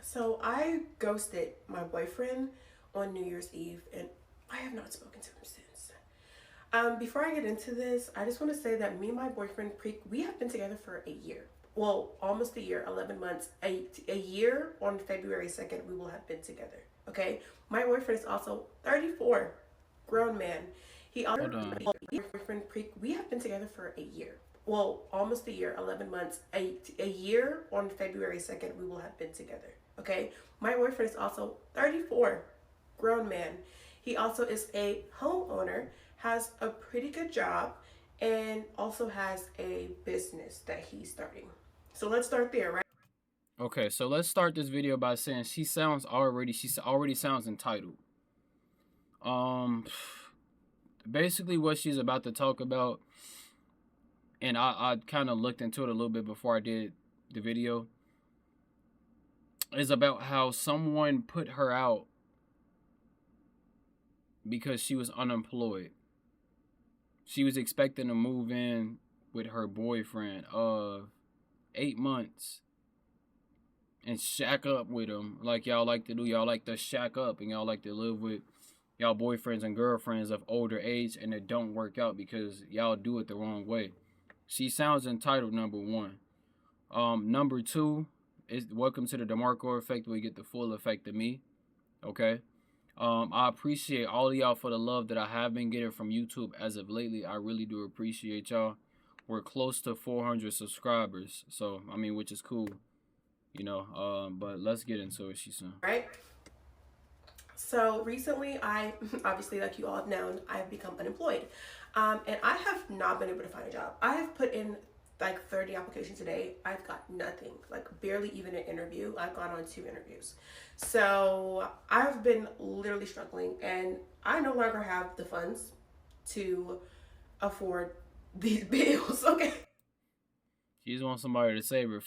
So I ghosted my boyfriend on New Year's Eve, and I have not spoken to him since. Before I get into this, I just want to say that me and my boyfriend, we have been together for a year. Well, almost a year, 11 months. A year on February 2nd, we will have been together. Okay? My boyfriend is also 34, grown man. He also, Hold on. we have been together for a year. Well, almost a year, 11 months. A year on February 2nd, we will have been together. Okay? My boyfriend is also 34, grown man. He also is a homeowner, has a pretty good job, and also has a business that he's starting. So let's start there, right? Okay, so let's start this video by saying she already sounds entitled. Um, Basically what she's about to talk about, and I kind of looked into it a little bit before I did the video, is about how someone put her out because she was unemployed. She was expecting to move in with her boyfriend of 8 months and shack up with him like y'all like to do. Y'all like to shack up and y'all like to live with y'all boyfriends and girlfriends of older age, and it don't work out because y'all do it the wrong way. She sounds entitled, number one. Number two is welcome to the DeMarkco effect, where you get the full effect of me. Okay. I appreciate all of y'all for the love that I have been getting from YouTube as of lately. I really do appreciate y'all. We're close to 400 subscribers, so I mean, which is cool, you know. But let's get into it, she said. Right? So recently, I obviously, like you all have known, I've become unemployed. And I have not been able to find a job. I have put in like 30 applications a day. I've got nothing, like barely even an interview. I've gone on 2 interviews. So I've been literally struggling, and I no longer have the funds to afford these bills. Okay. She just wants somebody to save her.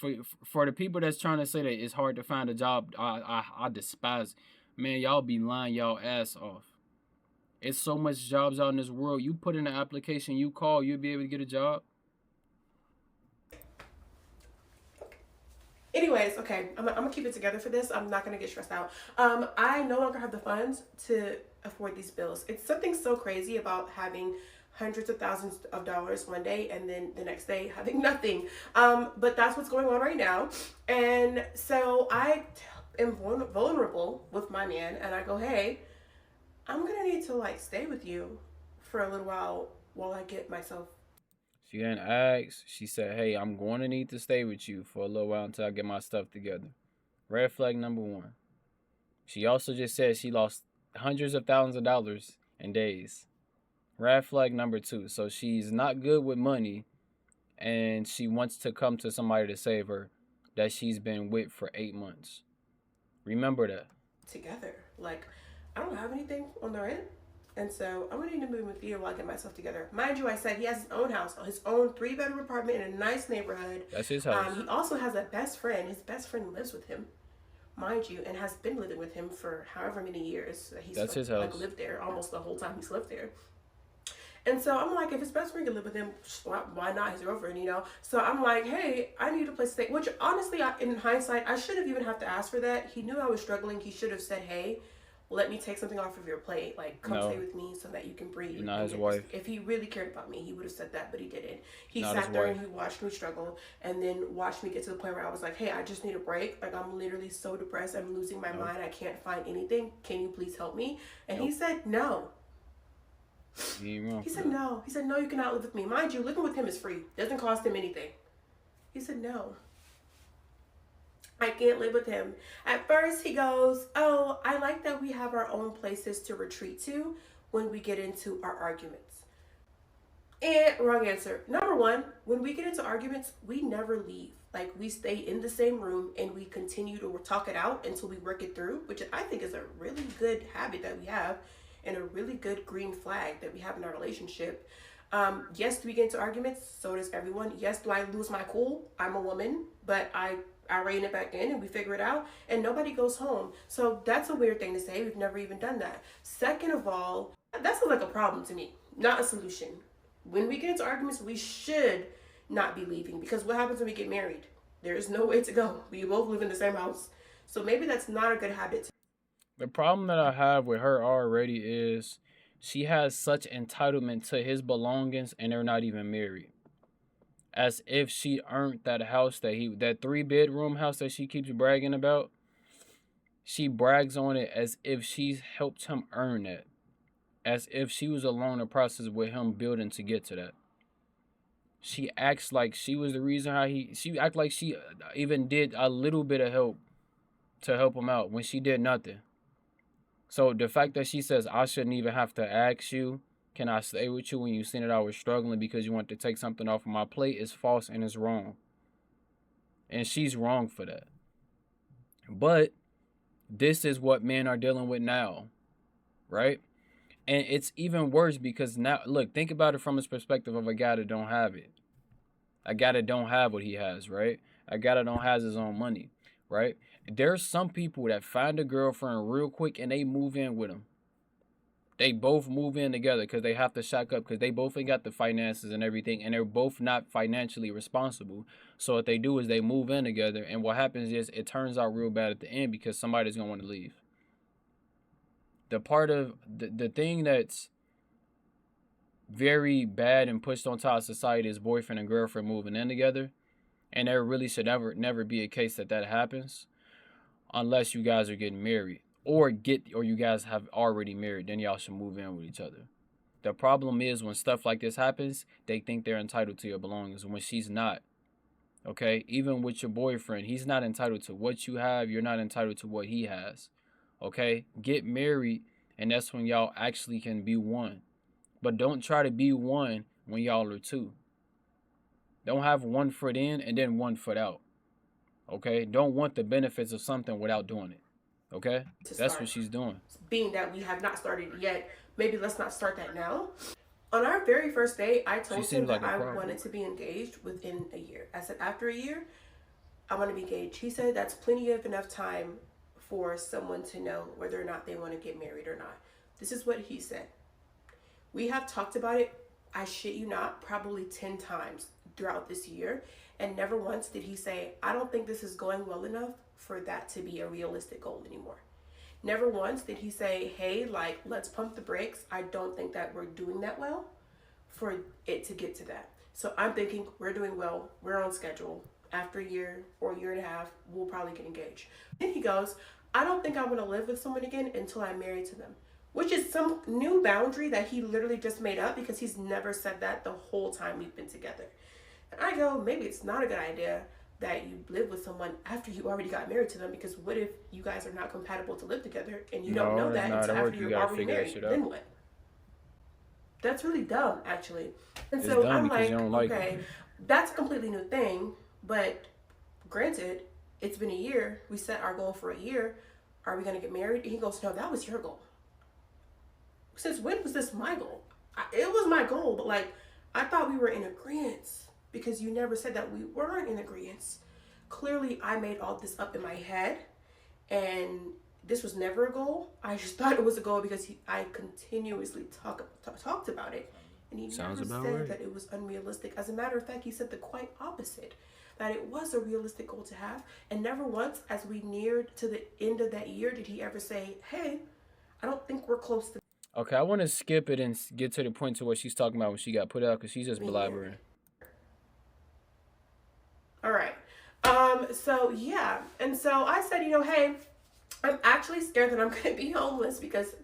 For the people that's trying to say that it's hard to find a job, I despise. Man, y'all be lying y'all ass off. It's so much jobs out in this world. You put in an application, you call, you'll be able to get a job. Anyways, okay, I'm gonna keep it together for this. I'm not gonna get stressed out. I no longer have the funds to afford these bills. It's something so crazy about having hundreds of thousands of dollars one day and then the next day having nothing. But that's what's going on right now. And so I am vulnerable with my man, and I go, hey, I'm gonna need to like stay with you for a little while I get myself. She didn't ask. She said, hey, I'm going to need to stay with you for a little while until I get my stuff together. Red flag number one. She also just said she lost hundreds of thousands of dollars in days. Red flag number two. So she's not good with money, and she wants to come to somebody to save her that she's been with for 8 months. Remember that. Together. Like, I don't have anything on the rent. And so I'm gonna need to move with you while I get myself together. Mind you, I said he has his own house, his own 3-bedroom apartment in a nice neighborhood. That's his house. He also has a best friend. His best friend lives with him, mind you, and has been living with him for however many years that he's That's his house. like lived there, almost the whole time he's lived there. And so I'm like, if his best friend can live with him, why not his girlfriend, you know? So I'm like, hey, I need a place to stay. Which honestly, in hindsight, I shouldn't even have to ask for that. He knew I was struggling. He should have said, hey, let me take something off of your plate. Like, come stay with me so that you can breathe. You're not his wife. If he really cared about me, he would have said that, but he didn't. He Not sat there and he watched me struggle, and then watched me get to the point where I was like, hey, I just need a break. Like, I'm literally so depressed. I'm losing my mind. I can't find anything. Can you please help me? And he said, no. He said, no. He said, no, you cannot live with me. Mind you, living with him is free. Doesn't cost him anything. He said, no. I can't live with him. At first, he goes, oh, I like that we have our own places to retreat to when we get into our arguments. And wrong answer. Number one, when we get into arguments, we never leave. Like, we stay in the same room and we continue to talk it out until we work it through, which I think is a really good habit that we have and a really good green flag that we have in our relationship. Yes, do we get into arguments? So does everyone. Yes, do I lose my cool? I'm a woman, but I rein it back in and we figure it out, and nobody goes home. So that's a weird thing to say. We've never even done that. Second of all, that sounds like a problem to me, not a solution. When we get into arguments, we should not be leaving, because what happens when we get married? There is no way to go. We both live in the same house. So maybe that's not a good habit. The problem that I have with her already is she has such entitlement to his belongings and they're not even married. As if she earned that house that 3 bedroom house that she keeps bragging about. She brags on it as if she's helped him earn that. As if she was along the process with him building to get to that. She acts like she was the reason she act like she even did a little bit of help to help him out when she did nothing. So the fact that she says I shouldn't even have to ask you, can I stay with you when you seen that I was struggling because you want to take something off of my plate is false and is wrong. And she's wrong for that. But this is what men are dealing with now, right? And it's even worse because now, look, think about it from his perspective of a guy that don't have it. A guy that don't have what he has, right? A guy that don't has his own money, right? There's some people that find a girlfriend real quick and they move in with them. They both move in together because they have to shack up because they both ain't got the finances and everything, and they're both not financially responsible. So what they do is they move in together, and what happens is it turns out real bad at the end because somebody's gonna want to leave. The part of the thing that's very bad and pushed on top of society is boyfriend and girlfriend moving in together, and there really should never be a case that happens unless you guys are getting married or you guys have already married, then y'all should move in with each other. The problem is when stuff like this happens, they think they're entitled to your belongings when she's not. Okay? Even with your boyfriend, he's not entitled to what you have, you're not entitled to what he has. Okay? Get married and that's when y'all actually can be one. But don't try to be one when y'all are two. Don't have one foot in and then one foot out. Okay? Don't want the benefits of something without doing it. Okay? To That's what start. she's doing. Being that we have not started yet, maybe let's not start that now. On our very first date, I She told him seems like that a I problem. wanted to be engaged within a year. I said, after a year, I want to be engaged. He said that's plenty of enough time for someone to know whether or not they want to get married or not. This is what he said. We have talked about it, I shit you not, probably 10 times throughout this year. And never once did he say, I don't think this is going well enough for that to be a realistic goal anymore. Never once did he say, hey, like, let's pump the brakes. I don't think that we're doing that well for it to get to that. So I'm thinking we're doing well. We're on schedule. After a year or a year and a half, we'll probably get engaged. Then he goes, I don't think I want to live with someone again until I'm married to them, which is some new boundary that he literally just made up because he's never said that the whole time we've been together. And I go, maybe it's not a good idea that you live with someone after you already got married to them, because what if you guys are not compatible to live together and you don't know that until after you're already married? Then what? That's really dumb, actually. And so I'm like, okay, that's a completely new thing, but granted, it's been a year. We set our goal for a year. Are we going to get married? And he goes, no, that was your goal. Since when was this my goal? It was my goal, but like, I thought we were in agreement because you never said that we weren't in agreement. Clearly, I made all this up in my head, and this was never a goal. I just thought it was a goal because I continuously talked about it, and he never said that it was unrealistic. As a matter of fact, he said the quite opposite, that it was a realistic goal to have, and never once, as we neared to the end of that year, did he ever say, hey, I don't think we're close to. Okay, I want to skip it and get to the point to what she's talking about when she got put out because she's just blabbering. All right. So yeah. And so I said, hey, I'm actually scared that I'm going to be homeless because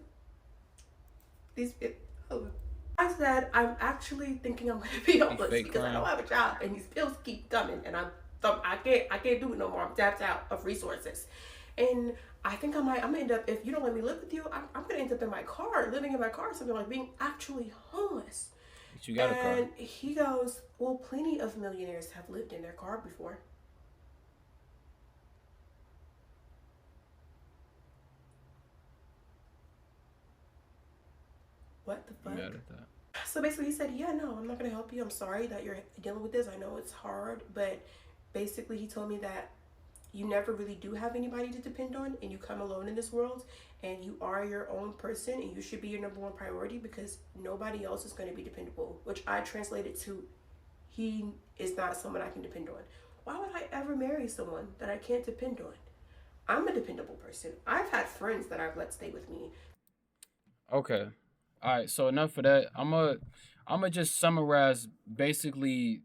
I said, I'm actually thinking I'm going to be homeless because I don't have a job and these bills keep coming and I can't do it no more. I'm tapped out of resources. And I think I'm gonna end up, if you don't let me live with you, I'm gonna end up in my car, living in my car, something like being actually homeless. But you got a car. And he goes, well, plenty of millionaires have lived in their car before. What the fuck? Mad at that. So basically he said, yeah, no, I'm not gonna help you. I'm sorry that you're dealing with this. I know it's hard, but basically he told me that you never really do have anybody to depend on and you come alone in this world and you are your own person and you should be your number one priority because nobody else is going to be dependable, which I translated to he is not someone I can depend on. Why would I ever marry someone that I can't depend on? I'm a dependable person. I've had friends that I've let stay with me. Okay. All right. So enough of that. I'm gonna just summarize basically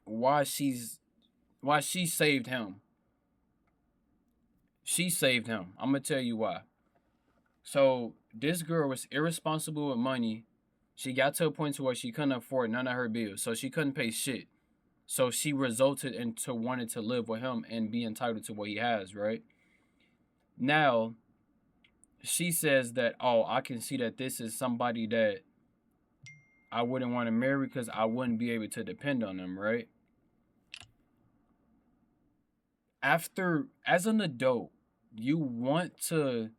why she saved him. She saved him. I'm gonna tell you why. So this girl was irresponsible with money. She got to a point to where she couldn't afford none of her bills, so she couldn't pay shit. So she resulted into wanting to live with him and be entitled to what he has, right? Now, she says that, oh, I can see that this is somebody that I wouldn't want to marry because I wouldn't be able to depend on them, right? After, as an adult, you want to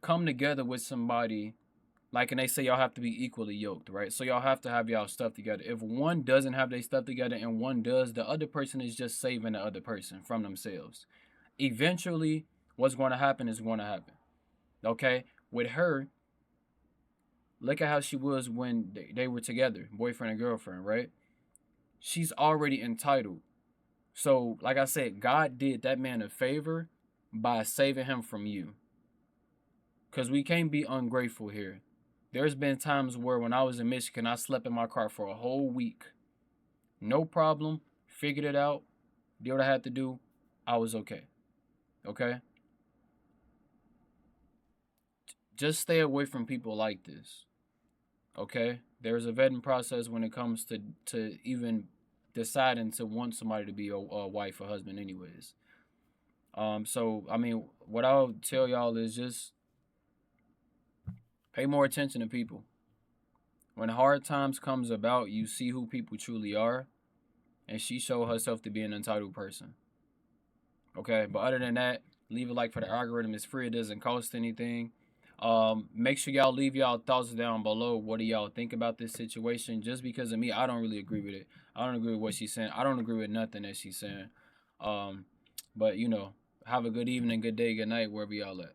come together with somebody, like, and they say y'all have to be equally yoked, right? So y'all have to have y'all stuff together. If one doesn't have their stuff together and one does, the other person is just saving the other person from themselves. Eventually, what's going to happen is going to happen. Okay? With her, look at how she was when they were together, boyfriend and girlfriend, right? She's already entitled. So, like I said, God did that man a favor by saving him from you. Because we can't be ungrateful here. There's been times where when I was in Michigan, I slept in my car for a whole week. No problem. Figured it out. Did what I had to do. I was okay. Okay? Just stay away from people like this. Okay? There's a vetting process when it comes to even deciding to want somebody to be a wife or husband anyways. So I mean, what I'll tell y'all is just pay more attention to people. When hard times comes about, you see who people truly are, and she showed herself to be an entitled person. Okay, but other than that, leave a like for the algorithm. It's free. It doesn't cost anything. Make sure y'all leave y'all thoughts down below. What do y'all think about this situation? Just because of me, I don't really agree with it. I don't agree with what she's saying. I don't agree with nothing that she's saying. Um, but have a good evening, good day, good night, wherever y'all at.